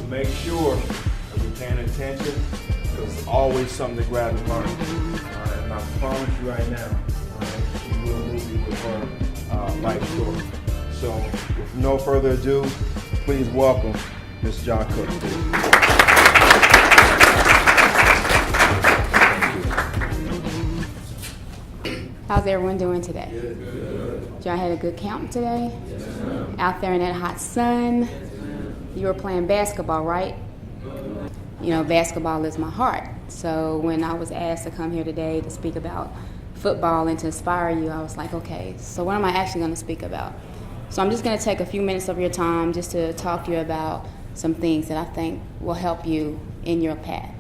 make sure that we're paying attention, because there's always something to grab and learn. And I promise you right now, she will move you with her life story. So with no further ado, please welcome Ms. John Cook. How's everyone doing today? Good. Y'all had a good camp today? Yes, ma'am. Out there in that hot sun? You were playing basketball, right? You know, basketball is my heart. So when I was asked to come here today to speak about football and to inspire you, I was like, okay, so what am I actually going to speak about? So I'm just going to take a few minutes of your time just to talk to you about some things that I think will help you in your path.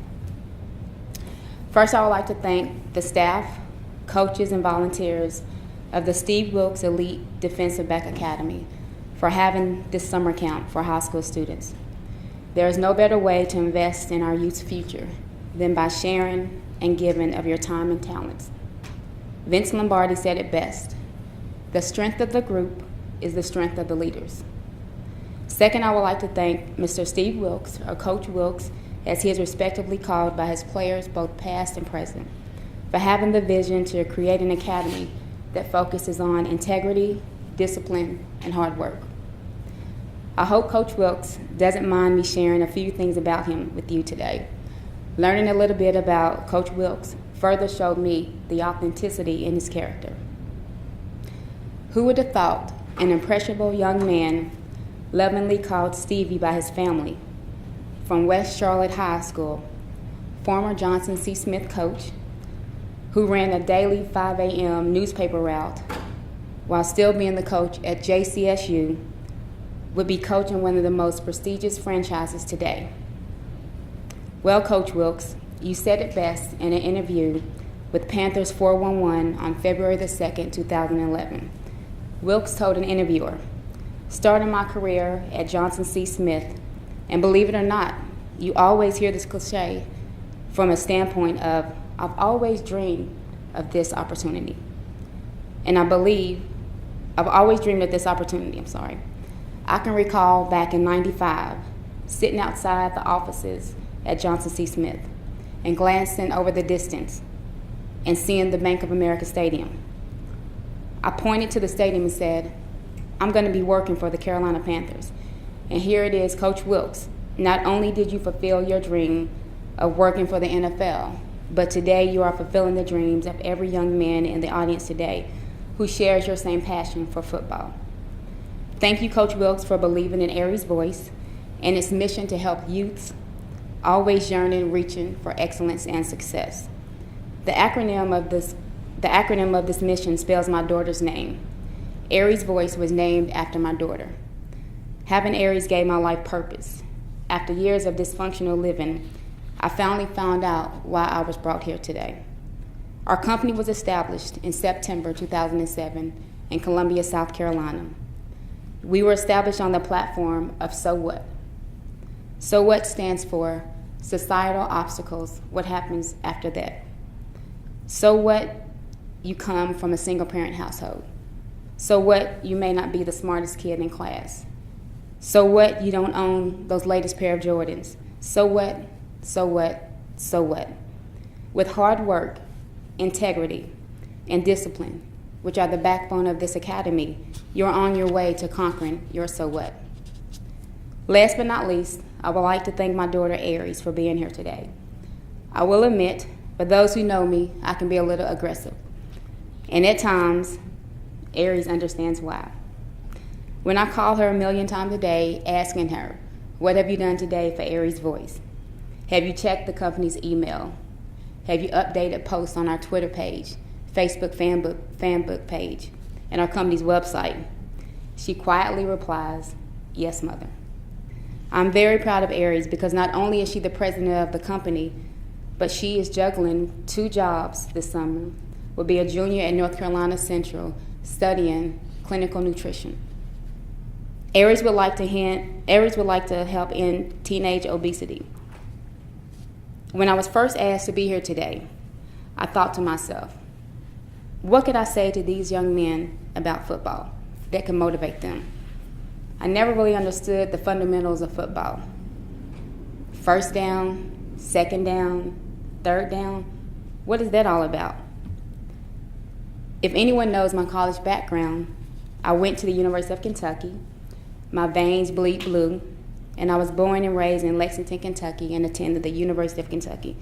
First, I would like to thank the staff, coaches, and volunteers of the Steve Wilks Elite Defensive Back Academy for having this summer camp for high school students. There is no better way to invest in our youth's future than by sharing and giving of your time and talents. Vince Lombardi said it best: the strength of the group is the strength of the leaders. Second, I would like to thank Mr. Steve Wilks, or Coach Wilks, as he is respectively called by his players, both past and present, for having the vision to create an academy that focuses on integrity, discipline, and hard work. I hope Coach Wilks doesn't mind me sharing a few things about him with you today. Learning a little bit about Coach Wilks further showed me the authenticity in his character. Who would have thought an impressionable young man, lovingly called Stevie by his family, from West Charlotte High School, former Johnson C. Smith coach, who ran a daily 5 a.m. newspaper route while still being the coach at JCSU, would be coaching one of the most prestigious franchises today. Well, Coach Wilks, you said it best in an interview with Panthers 411 on February the 2nd, 2011. Wilks told an interviewer, "Starting my career at Johnson C. Smith, and believe it or not, you always hear this cliche from a standpoint of, I've always dreamed of this opportunity. And I've always dreamed of this opportunity, I can recall back in '95, sitting outside the offices at Johnson C. Smith and glancing over the distance and seeing the Bank of America Stadium. I pointed to the stadium and said, I'm going to be working for the Carolina Panthers. And here it is, Coach Wilks. Not only did you fulfill your dream of working for the NFL, but today you are fulfilling the dreams of every young man in the audience today who shares your same passion for football. Thank you, Coach Wilks, for believing in AyresVoice and its mission to help youths always yearning, reaching for excellence and success. The acronym of this mission spells my daughter's name. AyresVoice was named after my daughter. Having Aries gave my life purpose. After years of dysfunctional living, I finally found out why I was brought here today. Our company was established in September 2007 in Columbia, South Carolina. We were established on the platform of So What? So What stands for societal obstacles, what happens after that? So what you come from a single parent household? So what you may not be the smartest kid in class? So what you don't own those latest pair of Jordans? So what? So what? So what? With hard work, integrity, and discipline, which are the backbone of this academy, you're on your way to conquering your so what. Last but not least, I would like to thank my daughter Aries for being here today. I will admit, for those who know me, I can be a little aggressive. And at times, Aries understands why. When I call her a million times a day, asking her, what have you done today for AyresVoice? Have you checked the company's email? Have you updated posts on our Twitter page, Facebook fanbook page, and our company's website? She quietly replies, yes, mother. I'm very proud of Aries because not only is she the president of the company, but she is juggling 2 jobs this summer, will be a junior at North Carolina Central studying clinical nutrition. Aries would like to help end teenage obesity. When I was first asked to be here today, I thought to myself, what could I say to these young men about football that could motivate them? I never really understood the fundamentals of football. First down, second down, third down. What is that all about? If anyone knows my college background, I went to the University of Kentucky. My veins bleed blue, and I was born and raised in Lexington, Kentucky, and attended the University of Kentucky.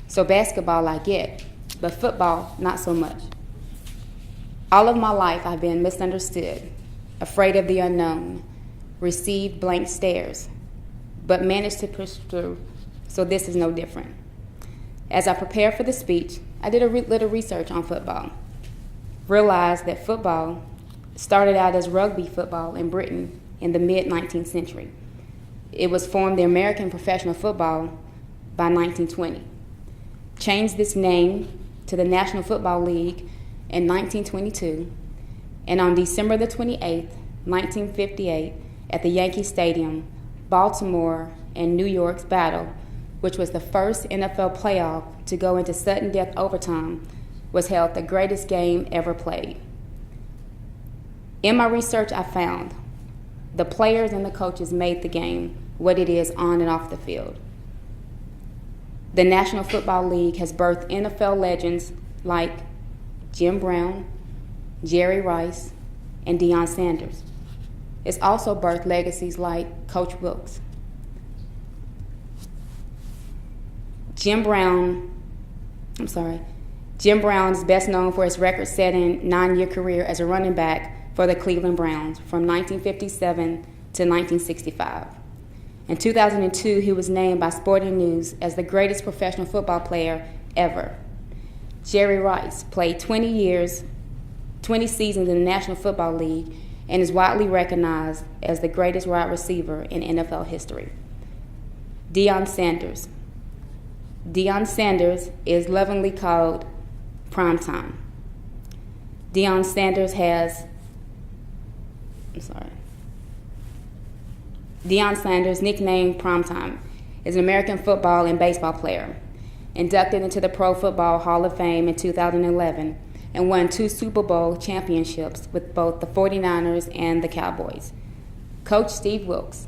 So basketball I get, but football not so much. All of my life I've been misunderstood, afraid of the unknown, received blank stares, but managed to push through, so this is no different. As I prepared for the speech, I did a little research on football. Realized that football started out as rugby football in Britain in the mid-19th century. It was formed the American professional football by 1920. Changed this name to the National Football League in 1922, and on December the 28th, 1958, at the Yankee Stadium, Baltimore and New York's battle, which was the first NFL playoff to go into sudden death overtime, was held the greatest game ever played. In my research, I found the players and the coaches made the game what it is on and off the field. The National Football League has birthed NFL legends like Jim Brown, Jerry Rice, and Deion Sanders. It's also birthed legacies like Coach Wilks. Jim Brown is best known for his record-setting 9-year career as a running back for the Cleveland Browns from 1957 to 1965. In 2002, he was named by Sporting News as the greatest professional football player ever. Jerry Rice played 20 seasons in the National Football League and is widely recognized as the greatest wide receiver in NFL history. Deion Sanders is lovingly called Primetime. Deion Sanders, nicknamed Primetime, is an American football and baseball player, inducted into the Pro Football Hall of Fame in 2011, and won 2 Super Bowl championships with both the 49ers and the Cowboys. Coach Steve Wilks.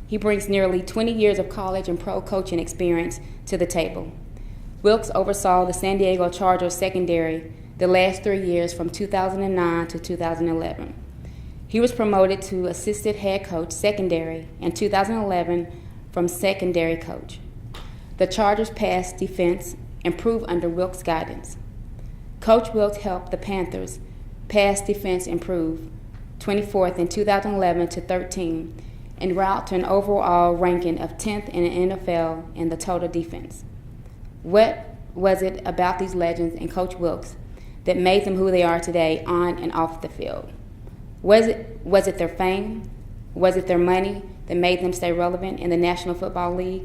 He brings nearly 20 years of college and pro coaching experience to the table. Wilks oversaw the San Diego Chargers secondary the last 3 years from 2009 to 2011. He was promoted to assistant head coach secondary in 2011 from secondary coach. The Chargers' pass defense improved under Wilks' guidance. Coach Wilks helped the Panthers' pass defense improve 24th in 2011 to 13, en route to an overall ranking of 10th in the NFL in the total defense. What was it about these legends and Coach Wilks that made them who they are today on and off the field? Was it their fame? Was it their money that made them stay relevant in the National Football League?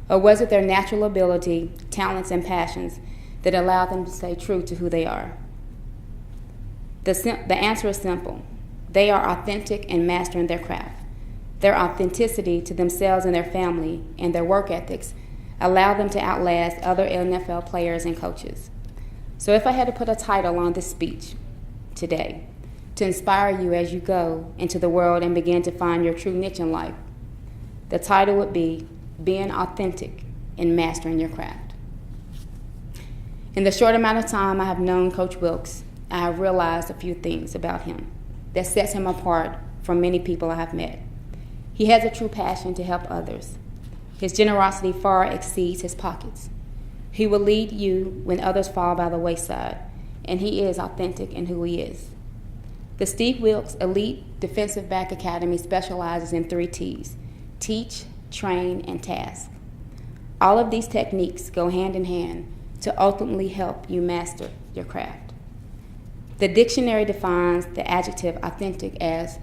Or was it their natural ability, talents, and passions that allowed them to stay true to who they are? The answer is simple. They are authentic and mastering their craft. Their authenticity to themselves and their family and their work ethics allow them to outlast other NFL players and coaches. So if I had to put a title on this speech today to inspire you as you go into the world and begin to find your true niche in life, the title would be Being Authentic and Mastering Your Craft. In the short amount of time I have known Coach Wilks, I have realized a few things about him that sets him apart from many people I have met. He has a true passion to help others. His generosity far exceeds his pockets. He will lead you when others fall by the wayside, and he is authentic in who he is. The Steve Wilks Elite Defensive Back Academy specializes in 3 T's: teach, train, and task. All of these techniques go hand in hand to ultimately help you master your craft. The dictionary defines the adjective authentic as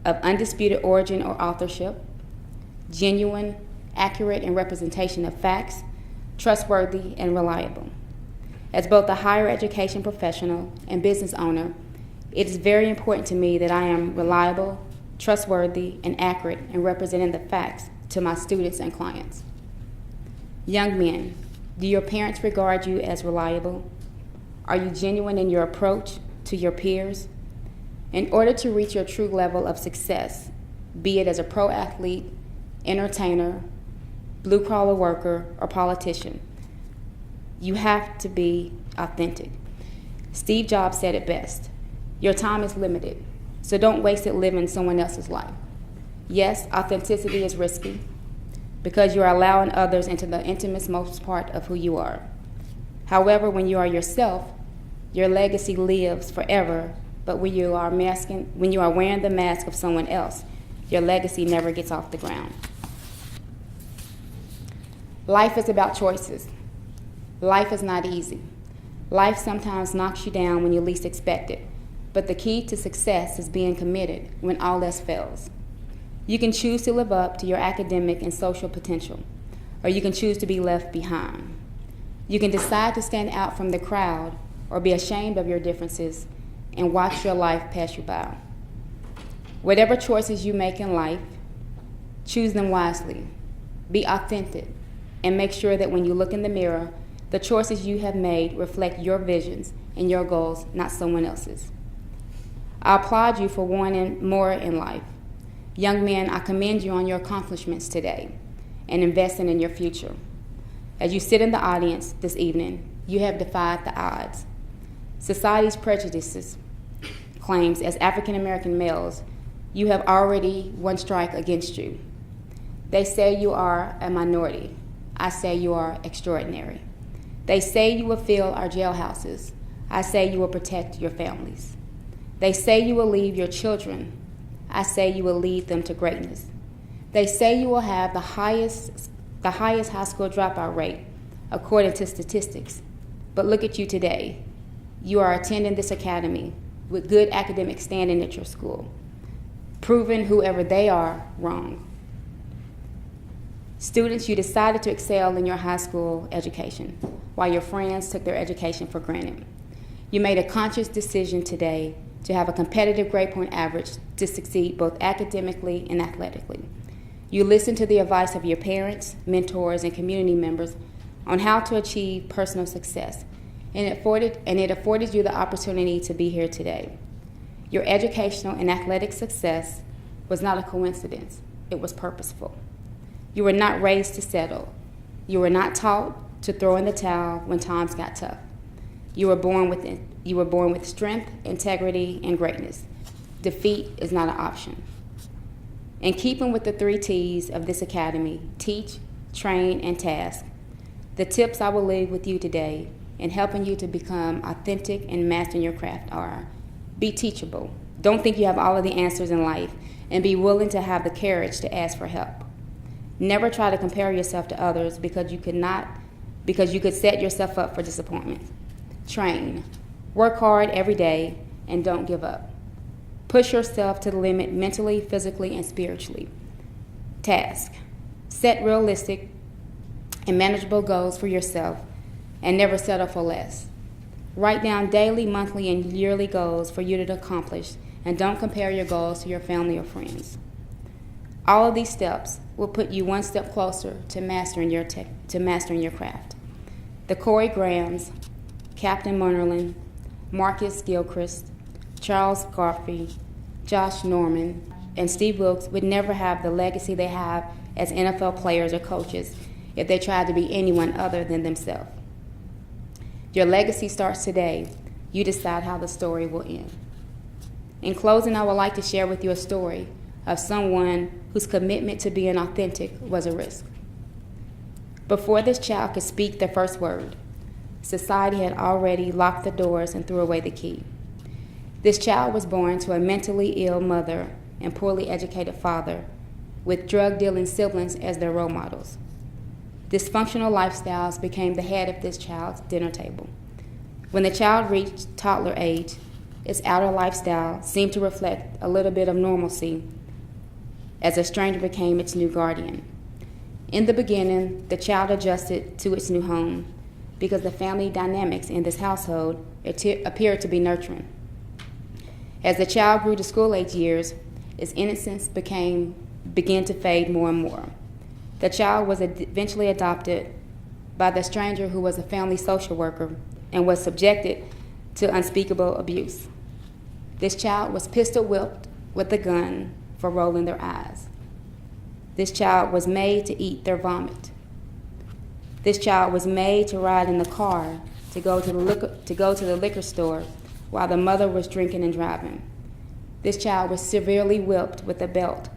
of undisputed origin or authorship, genuine, accurate in representation of facts, trustworthy, and reliable. As both a higher education professional and business owner, it is very important to me that I am reliable, trustworthy, and accurate in representing the facts to my students and clients. Young men, do your parents regard you as reliable? Are you genuine in your approach to your peers? In order to reach your true level of success, be it as a pro athlete, entertainer, blue-collar worker, or politician. You have to be authentic. Steve Jobs said it best. Your time is limited, so don't waste it living someone else's life. Yes, authenticity is risky because you are allowing others into the intimate part of who you are. However, when you are yourself, your legacy lives forever, but when you are wearing the mask of someone else, your legacy never gets off the ground. Life is about choices. Life is not easy. Life sometimes knocks you down when you least expect it, but the key to success is being committed when all else fails. You can choose to live up to your academic and social potential, or you can choose to be left behind. You can decide to stand out from the crowd or be ashamed of your differences and watch your life pass you by. Whatever choices you make in life, choose them wisely. Be authentic and make sure that when you look in the mirror, the choices you have made reflect your visions and your goals, not someone else's. I applaud you for wanting more in life. Young men, I commend you on your accomplishments today and investing in your future. As you sit in the audience this evening, you have defied the odds. Society's prejudices claims as African American males, you have already one strike against you. They say you are a minority. I say you are extraordinary. They say you will fill our jailhouses. I say you will protect your families. They say you will leave your children. I say you will lead them to greatness. They say you will have the highest high school dropout rate, according to statistics. But look at you today. You are attending this academy with good academic standing at your school, proving whoever they are wrong. Students, you decided to excel in your high school education while your friends took their education for granted. You made a conscious decision today to have a competitive grade point average to succeed both academically and athletically. You listened to the advice of your parents, mentors, and community members on how to achieve personal success, and it afforded you the opportunity to be here today. Your educational and athletic success was not a coincidence, it was purposeful. You were not raised to settle. You were not taught to throw in the towel when times got tough. You were born with strength, integrity, and greatness. Defeat is not an option. In keeping with the 3 T's of this academy, teach, train, and task, the tips I will leave with you today in helping you to become authentic and mastering your craft are: be teachable. Don't think you have all of the answers in life, and be willing to have the courage to ask for help. Never try to compare yourself to others because you could set yourself up for disappointment. Train. Work hard every day and don't give up. Push yourself to the limit mentally, physically, and spiritually. Task. Set realistic and manageable goals for yourself and never settle for less. Write down daily, monthly, and yearly goals for you to accomplish, and don't compare your goals to your family or friends. All of these steps will put you one step closer to mastering your craft. The Corey Grahams, Captain Munnerlin, Marcus Gilchrist, Charles Garfield, Josh Norman, and Steve Wilks would never have the legacy they have as NFL players or coaches if they tried to be anyone other than themselves. Your legacy starts today. You decide how the story will end. In closing, I would like to share with you a story of someone whose commitment to being authentic was a risk. Before this child could speak the first word, society had already locked the doors and threw away the key. This child was born to a mentally ill mother and poorly educated father with drug-dealing siblings as their role models. Dysfunctional lifestyles became the head of this child's dinner table. When the child reached toddler age, its outer lifestyle seemed to reflect a little bit of normalcy as a stranger became its new guardian. In the beginning, the child adjusted to its new home because the family dynamics in this household appeared to be nurturing. As the child grew to school-age years, its innocence began to fade more and more. The child was eventually adopted by the stranger who was a family social worker and was subjected to unspeakable abuse. This child was pistol-whipped with a gun for rolling their eyes. This child was made to eat their vomit This child was made to ride in the car to go to the liquor store while the mother was drinking and driving. This child was severely whipped with a belt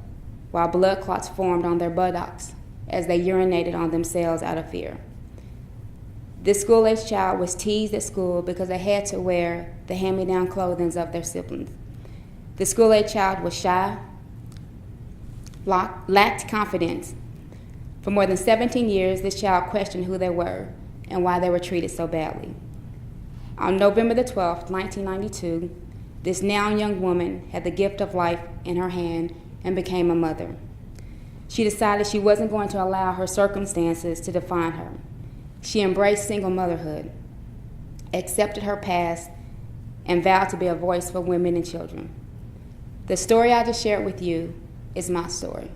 while blood clots formed on their buttocks as they urinated on themselves out of fear. This school-age child was teased at school because they had to wear the hand-me-down clothing of their siblings. The school-age child was shy, lacked confidence. For more than 17 years, this child questioned who they were and why they were treated so badly. On November the 12th, 1992, this now young woman had the gift of life in her hand and became a mother. She decided she wasn't going to allow her circumstances to define her. She embraced single motherhood, accepted her past, and vowed to be a voice for women and children. The story I just shared with you is my story.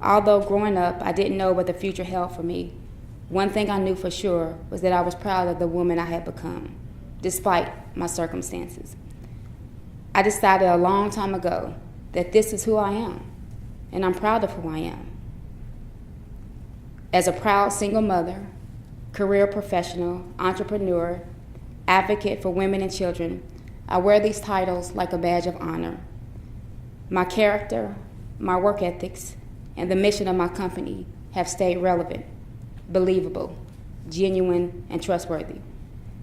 Although growing up, I didn't know what the future held for me, one thing I knew for sure was that I was proud of the woman I had become, despite my circumstances. I decided a long time ago that this is who I am, and I'm proud of who I am. As a proud single mother, career professional, entrepreneur, advocate for women and children, I wear these titles like a badge of honor. My character, my work ethics, and the mission of my company have stayed relevant, believable, genuine, and trustworthy.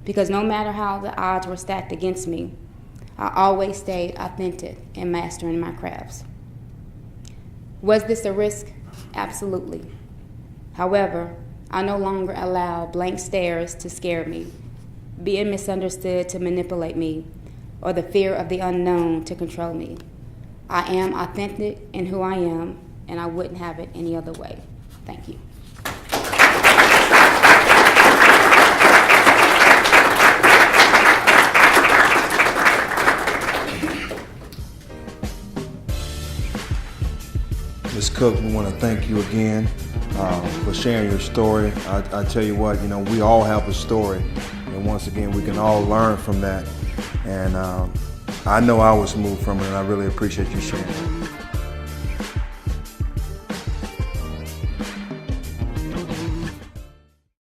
Because no matter how the odds were stacked against me, I always stayed authentic in mastering my crafts. Was this a risk? Absolutely. However, I no longer allow blank stares to scare me, being misunderstood to manipulate me, or the fear of the unknown to control me. I am authentic in who I am, and I wouldn't have it any other way. Thank you. Ms. Cook, we want to thank you again for sharing your story. I tell you what, we all have a story, and once again, we can all learn from that. And I know I was moved from it, and I really appreciate you sharing it.